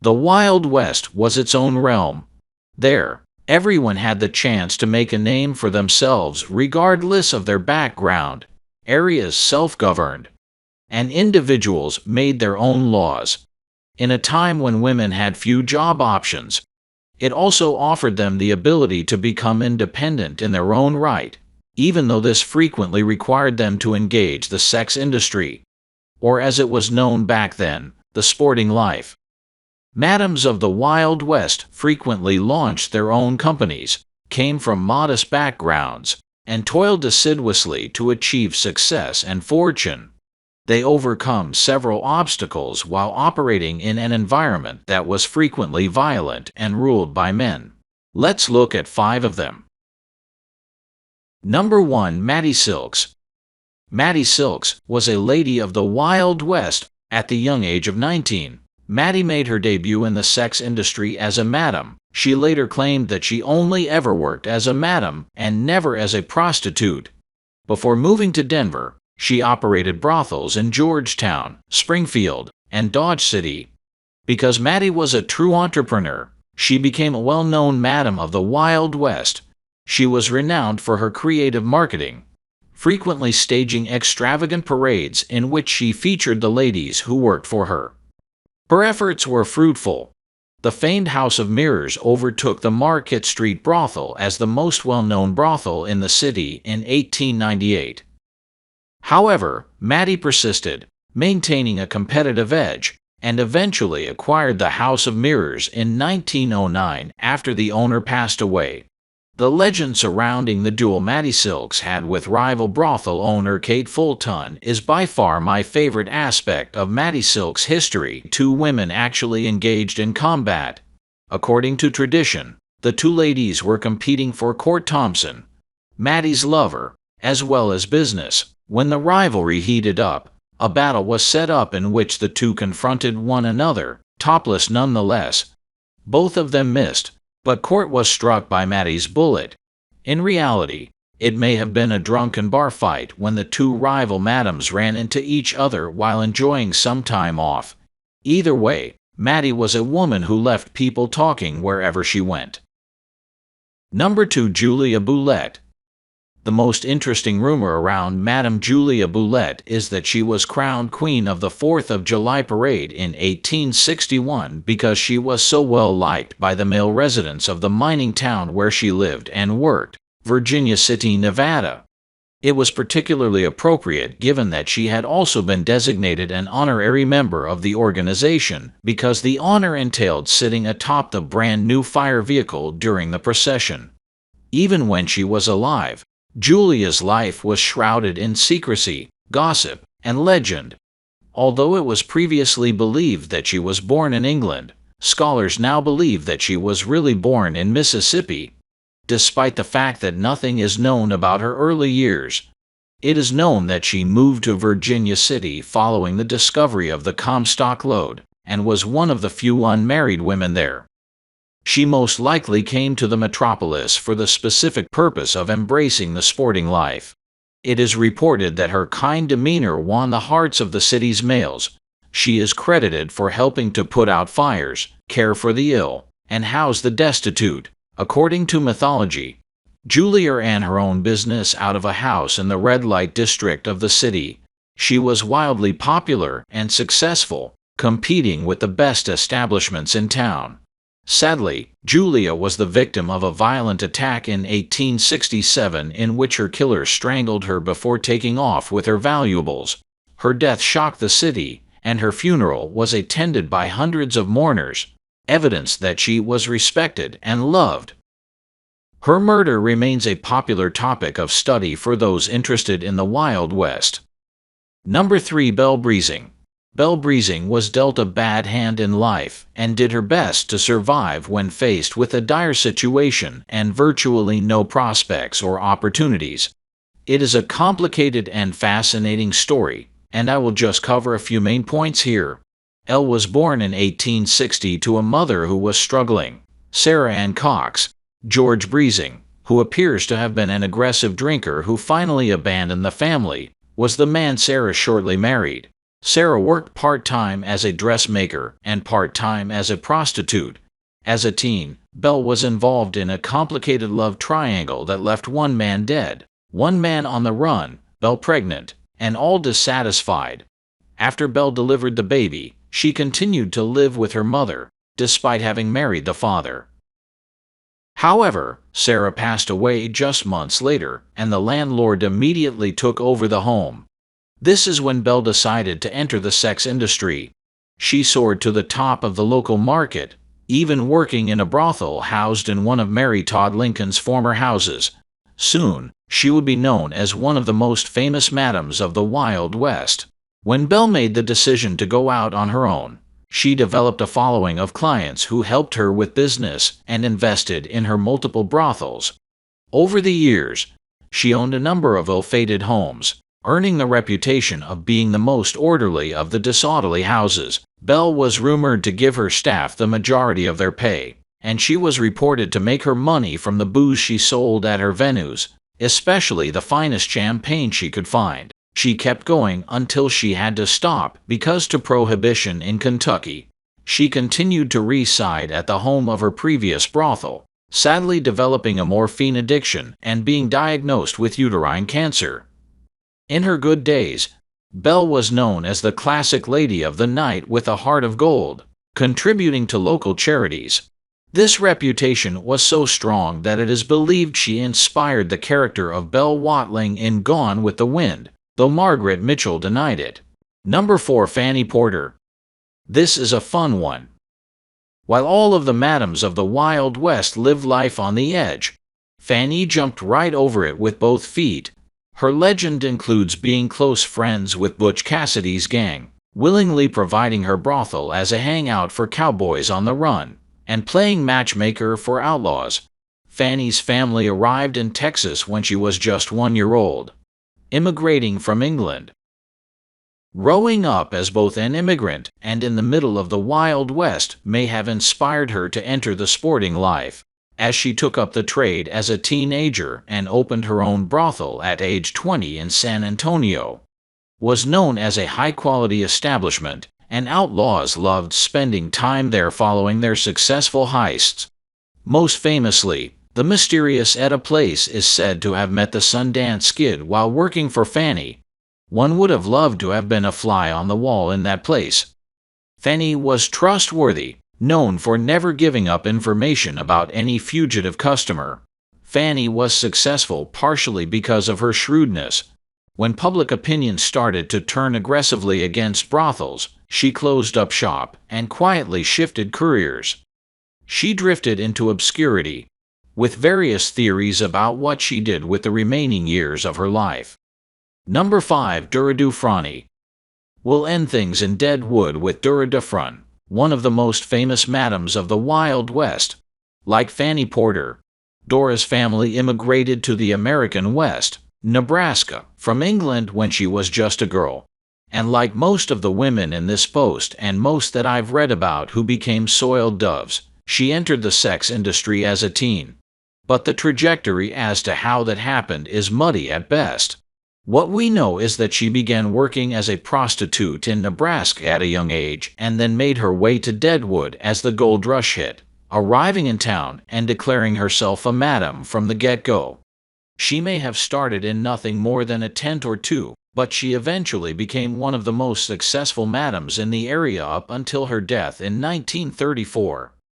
The Wild West was its own realm. There, everyone had the chance to make a name for themselves regardless of their background. Areas self-governed, and individuals made their own laws. In a time when women had few job options, it also offered them the ability to become independent in their own right, even though this frequently required them to engage the sex industry, or as it was known back then, the sporting life. Madams of the Wild West frequently launched their own companies, came from modest backgrounds, and toiled assiduously to achieve success and fortune. They overcome several obstacles while operating in an environment that was frequently violent and ruled by men. Let's look at 5 of them. Number 1. Mattie Silks. Mattie Silks was a lady of the Wild West at the young age of 19. Mattie made her debut in the sex industry as a madam. She later claimed that she only ever worked as a madam and never as a prostitute. Before moving to Denver, she operated brothels in Georgetown, Springfield, and Dodge City. Because Mattie was a true entrepreneur, she became a well-known madam of the Wild West. She was renowned for her creative marketing, frequently staging extravagant parades in which she featured the ladies who worked for her. Her efforts were fruitful. The famed House of Mirrors overtook the Market Street brothel as the most well-known brothel in the city in 1898. However, Mattie persisted, maintaining a competitive edge, and eventually acquired the House of Mirrors in 1909 after the owner passed away. The legend surrounding the duel Mattie Silks had with rival brothel owner Kate Fulton is by far my favorite aspect of Mattie Silks' history. 2 women actually engaged in combat. According to tradition, the 2 ladies were competing for Court Thompson, Mattie's lover, as well as business. When the rivalry heated up, a battle was set up in which the 2 confronted one another, topless nonetheless. Both of them missed, but Court was struck by Mattie's bullet. In reality, it may have been a drunken bar fight when the 2 rival madams ran into each other while enjoying some time off. Either way, Mattie was a woman who left people talking wherever she went. Number 2. Julia Boulette. The most interesting rumor around Madame Julia Boulette is that she was crowned Queen of the 4th of July Parade in 1861 because she was so well liked by the male residents of the mining town where she lived and worked, Virginia City, Nevada. It was particularly appropriate given that she had also been designated an honorary member of the organization because the honor entailed sitting atop the brand new fire vehicle during the procession. Even when she was alive, Julia's life was shrouded in secrecy, gossip, and legend. Although it was previously believed that she was born in England, scholars now believe that she was really born in Mississippi. Despite the fact that nothing is known about her early years, it is known that she moved to Virginia City following the discovery of the Comstock lode and was one of the few unmarried women there. She most likely came to the metropolis for the specific purpose of embracing the sporting life. It is reported that her kind demeanor won the hearts of the city's males. She is credited for helping to put out fires, care for the ill, and house the destitute. According to mythology, Julia ran her own business out of a house in the red light district of the city. She was wildly popular and successful, competing with the best establishments in town. Sadly, Julia was the victim of a violent attack in 1867 in which her killer strangled her before taking off with her valuables. Her death shocked the city, and her funeral was attended by hundreds of mourners, evidence that she was respected and loved. Her murder remains a popular topic of study for those interested in the Wild West. Number 3. Belle Breezing. Belle Breezing was dealt a bad hand in life and did her best to survive when faced with a dire situation and virtually no prospects or opportunities. It is a complicated and fascinating story, and I will just cover a few main points here. Elle was born in 1860 to a mother who was struggling, Sarah Ann Cox. George Breezing, who appears to have been an aggressive drinker who finally abandoned the family, was the man Sarah shortly married. Sarah worked part-time as a dressmaker and part-time as a prostitute. As a teen, Belle was involved in a complicated love triangle that left one man dead, one man on the run, Belle pregnant, and all dissatisfied. After Belle delivered the baby, she continued to live with her mother, despite having married the father. However, Sarah passed away just months later, and the landlord immediately took over the home. This is when Belle decided to enter the sex industry. She soared to the top of the local market, even working in a brothel housed in one of Mary Todd Lincoln's former houses. Soon, she would be known as one of the most famous madams of the Wild West. When Belle made the decision to go out on her own, she developed a following of clients who helped her with business and invested in her multiple brothels. Over the years, she owned a number of ill-fated homes, earning the reputation of being the most orderly of the disorderly houses. Belle was rumored to give her staff the majority of their pay, and she was reported to make her money from the booze she sold at her venues, especially the finest champagne she could find. She kept going until she had to stop because of prohibition in Kentucky. She continued to reside at the home of her previous brothel, sadly developing a morphine addiction and being diagnosed with uterine cancer. In her good days, Belle was known as the classic lady of the night with a heart of gold, contributing to local charities. This reputation was so strong that it is believed she inspired the character of Belle Watling in Gone with the Wind, though Margaret Mitchell denied it. Number 4. Fanny Porter. This is a fun one. While all of the madams of the Wild West lived life on the edge, Fanny jumped right over it with both feet. Her legend includes being close friends with Butch Cassidy's gang, willingly providing her brothel as a hangout for cowboys on the run, and playing matchmaker for outlaws. Fanny's family arrived in Texas when she was just 1 year old, immigrating from England. Growing up as both an immigrant and in the middle of the Wild West may have inspired her to enter the sporting life, as she took up the trade as a teenager and opened her own brothel at age 20 in San Antonio. Was known as a high-quality establishment, and outlaws loved spending time there following their successful heists. Most famously, the mysterious Etta Place is said to have met the Sundance Kid while working for Fanny. One would have loved to have been a fly on the wall in that place. Fanny was trustworthy, known for never giving up information about any fugitive customer. Fanny was successful partially because of her shrewdness. When public opinion started to turn aggressively against brothels, she closed up shop and quietly shifted careers. She drifted into obscurity, with various theories about what she did with the remaining years of her life. Number 5. Dora Dufresne. We'll end things in Deadwood with Dora Dufresne, one of the most famous madams of the Wild West. Like Fanny Porter, Dora's family immigrated to the American West, Nebraska, from England when she was just a girl. And like most of the women in this post and most that I've read about who became soiled doves, she entered the sex industry as a teen. But the trajectory as to how that happened is muddy at best. What we know is that she began working as a prostitute in Nebraska at a young age and then made her way to Deadwood as the gold rush hit, arriving in town and declaring herself a madam from the get-go. She may have started in nothing more than a tent or two, but she eventually became one of the most successful madams in the area up until her death in 1934.